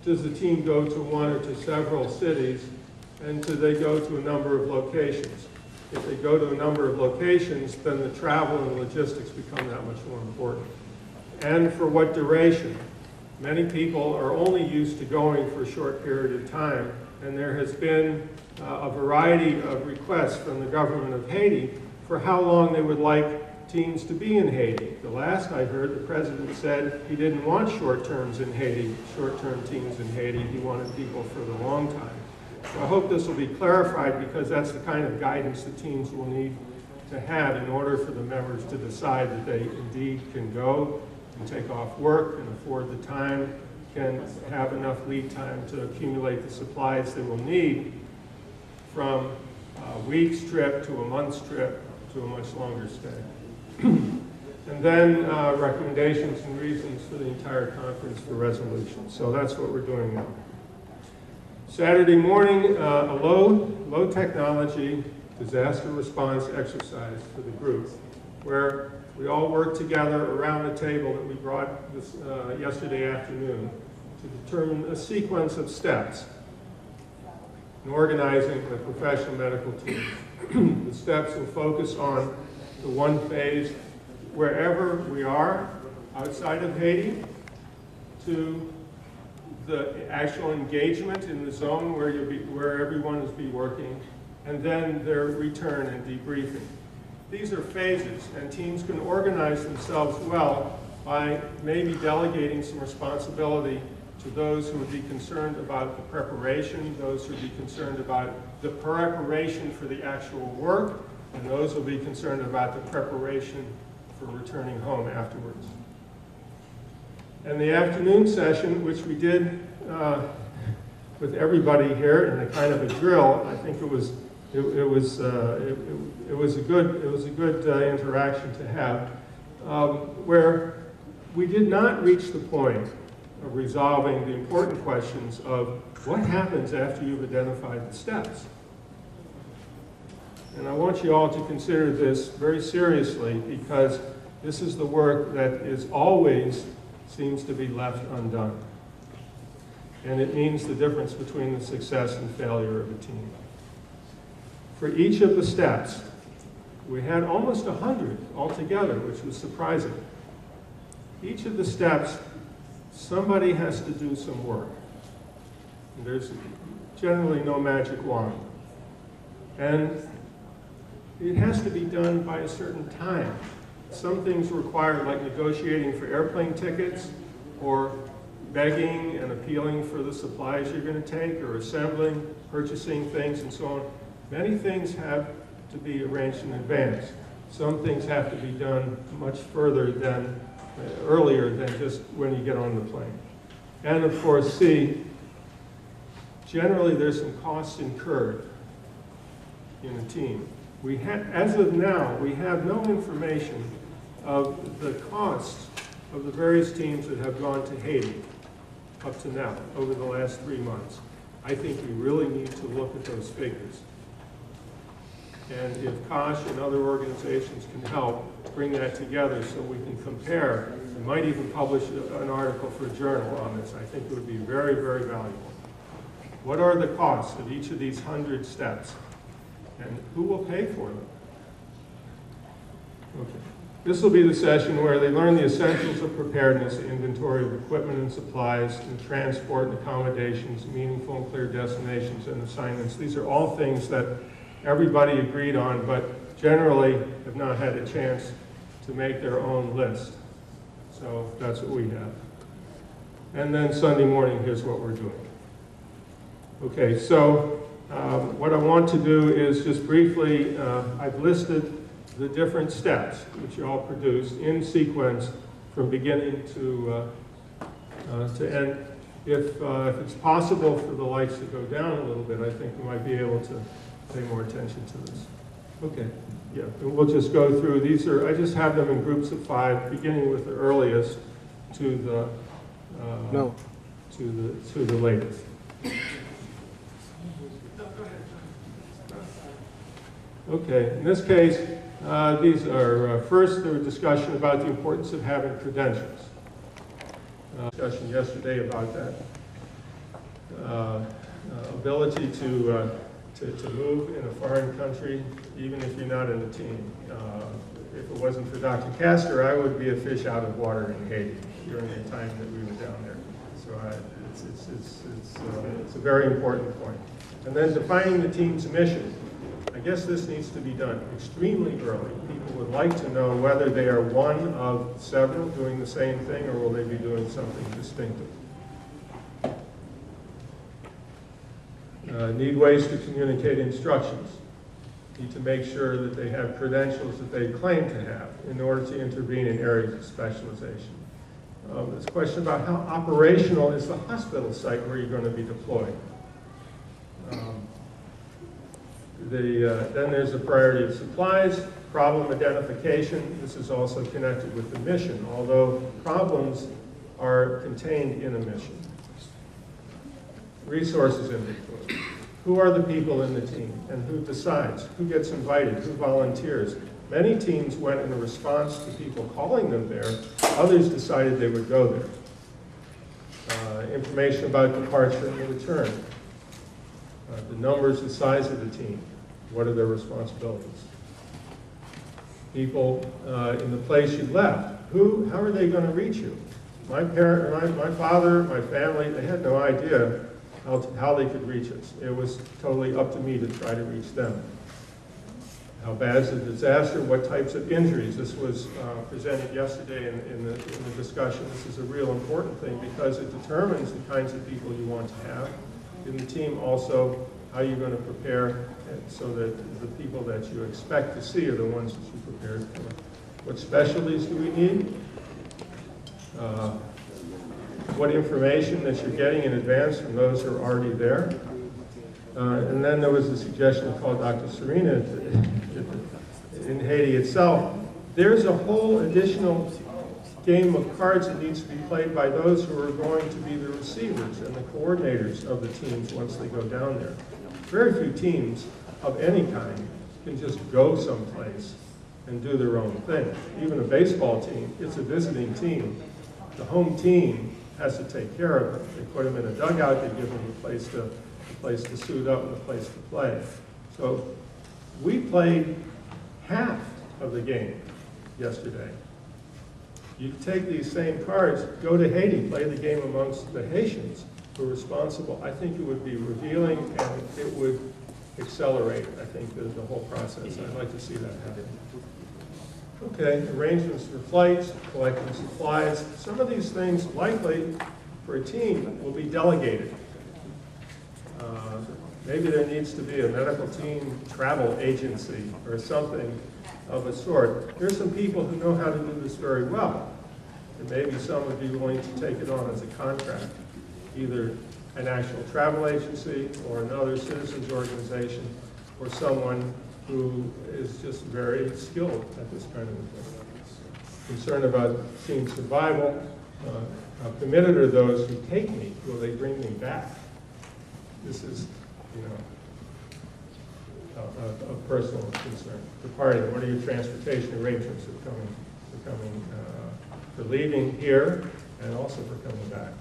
does the team go to one or to several cities, and do they go to a number of locations? If they go to a number of locations, then the travel and logistics become that much more important. And for what duration? Many people are only used to going for a short period of time, and there has been a variety of requests from the government of Haiti for how long they would like teams to be in Haiti. The last I heard, the president said he didn't want short-term teams in Haiti. He wanted people for the long time. So I hope this will be clarified, because that's the kind of guidance the teams will need to have in order for the members to decide that they indeed can go and take off work and afford the time, can have enough lead time to accumulate the supplies they will need from a week's trip to a month's trip to a much longer stay. And then recommendations and reasons for the entire conference for resolution. So that's what we're doing now. Saturday morning, a low technology disaster response exercise for the group, where we all work together around the table that we brought this yesterday afternoon to determine a sequence of steps in organizing the professional medical team. The steps will focus on the one phase wherever we are outside of Haiti, to the actual engagement in the zone where everyone is be working, and then their return and debriefing. These are phases, and teams can organize themselves well by maybe delegating some responsibility to those who would be concerned about the preparation, those who would be concerned about the preparation for the actual work, and those who will be concerned about the preparation for returning home afterwards. And the afternoon session, which we did with everybody here in a kind of a drill, I think it was a good interaction to have, where we did not reach the point of resolving the important questions of what happens after you've identified the steps. And I want you all to consider this very seriously, because this is the work that is always seems to be left undone. And it means the difference between the success and failure of a team. For each of the steps, we had almost 100 altogether, which was surprising. Each of the steps, somebody has to do some work. And there's generally no magic wand. And it has to be done by a certain time. Some things require, like negotiating for airplane tickets, or begging and appealing for the supplies you're going to take, or assembling, purchasing things, and so on. Many things have to be arranged in advance. Some things have to be done much further than, earlier than just when you get on the plane. And of course, C, generally there's some costs incurred in a team. As of now, we have no information of the costs of the various teams that have gone to Haiti up to now, over the last 3 months. I think we really need to look at those figures. And if Kosh and other organizations can help bring that together so we can compare, we might even publish an article for a journal on this. I think it would be very, very valuable. What are the costs of each of these 100 steps? And who will pay for them? Okay. This will be the session where they learn the essentials of preparedness, inventory of equipment and supplies, and transport and accommodations, meaningful and clear destinations and assignments. These are all things that everybody agreed on, but generally have not had a chance to make their own list. So that's what we have. And then Sunday morning, here's what we're doing. Okay, so what I want to do is just briefly, I've listed the different steps which you all produced in sequence from beginning to end. If it's possible for the lights to go down a little bit, I think we might be able to pay more attention to this. Okay, yeah, and we'll just go through. These are, I just have them in groups of 5, beginning with the earliest to the to the latest. Okay, in this case, these are first there was discussion about the importance of having credentials. Discussion yesterday about that. ability to move in a foreign country, even if you're not in the team. If it wasn't for Dr. Castor, I would be a fish out of water in Haiti during the time that we were down there. So it's a very important point. And then defining the team's mission. I guess this needs to be done extremely early. People would like to know whether they are one of several doing the same thing, or will they be doing something distinctive. Need ways to communicate instructions. Need to make sure that they have credentials that they claim to have in order to intervene in areas of specialization. There's a question about how operational is the hospital site where you're going to be deployed. Then there's a priority of supplies, problem identification. This is also connected with the mission, although problems are contained in a mission. Resources inventory. Who are the people in the team, and who decides? Who gets invited? Who volunteers? Many teams went in a response to people calling them there. Others decided they would go there. Information about departure and return. The numbers, the size of the team. What are their responsibilities? People in the place you left. How are they going to reach you? My father, my family, they had no idea how they could reach us. It was totally up to me to try to reach them. How bad is the disaster? What types of injuries? This was presented yesterday in the discussion. This is a real important thing because it determines the kinds of people you want to have in the team. Also, how you're going to prepare so that the people that you expect to see are the ones that you prepared for. What specialties do we need? What information that you're getting in advance from those who are already there. And then there was a suggestion called Dr. Serena in Haiti itself. There's a whole additional game of cards that needs to be played by those who are going to be the receivers and the coordinators of the teams once they go down there. Very few teams of any kind can just go someplace and do their own thing. Even a baseball team, it's a visiting team. The home team has to take care of them. They put them in a dugout, they give them a place to suit up and a place to play. So we played half of the game yesterday. You take these same cards, go to Haiti, play the game amongst the Haitians who are responsible. I think it would be revealing and it would accelerate, I think, the whole process. I'd like to see that happen. Okay, arrangements for flights, collecting supplies. Some of these things, likely, for a team, will be delegated. Maybe there needs to be a medical team travel agency or something of a sort. There's some people who know how to do this very well. And maybe some would be willing to take it on as a contract, either an actual travel agency or another citizens organization or someone who is just very skilled at this kind of thing. Concerned about team survival. How committed are those who take me? Will they bring me back? This is, of personal concern. Departing, what are your transportation arrangements for leaving here and also for coming back?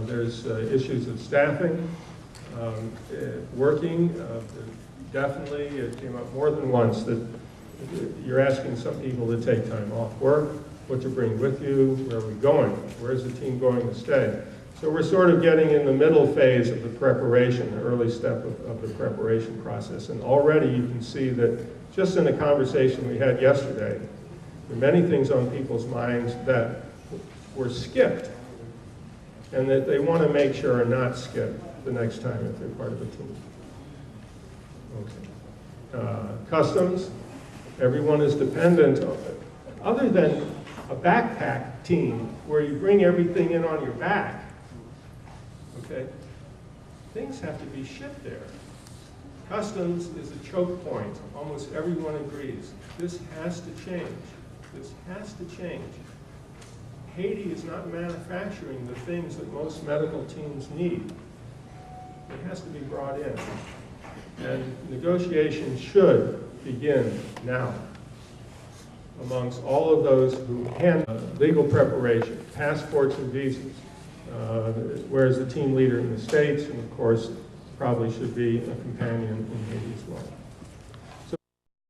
There's issues of staffing, working. Definitely, it came up more than once that you're asking some people to take time off work, what to bring with you, where are we going, where's the team going to stay. So we're sort of getting in the middle phase of the preparation, the early step of the preparation process. And already you can see that just in the conversation we had yesterday, there are many things on people's minds that were skipped and that they want to make sure are not skipped the next time if they're part of a team. Okay. Customs, everyone is dependent, other than a backpack team where you bring everything in on your back. Okay? Things have to be shipped there. Customs is a choke point. Almost everyone agrees. This has to change. This has to change. Haiti is not manufacturing the things that most medical teams need. It has to be brought in. And negotiations should begin now amongst all of those who handle legal preparation, passports and visas, whereas the team leader in the States, and of course, probably should be a companion in Haiti as well.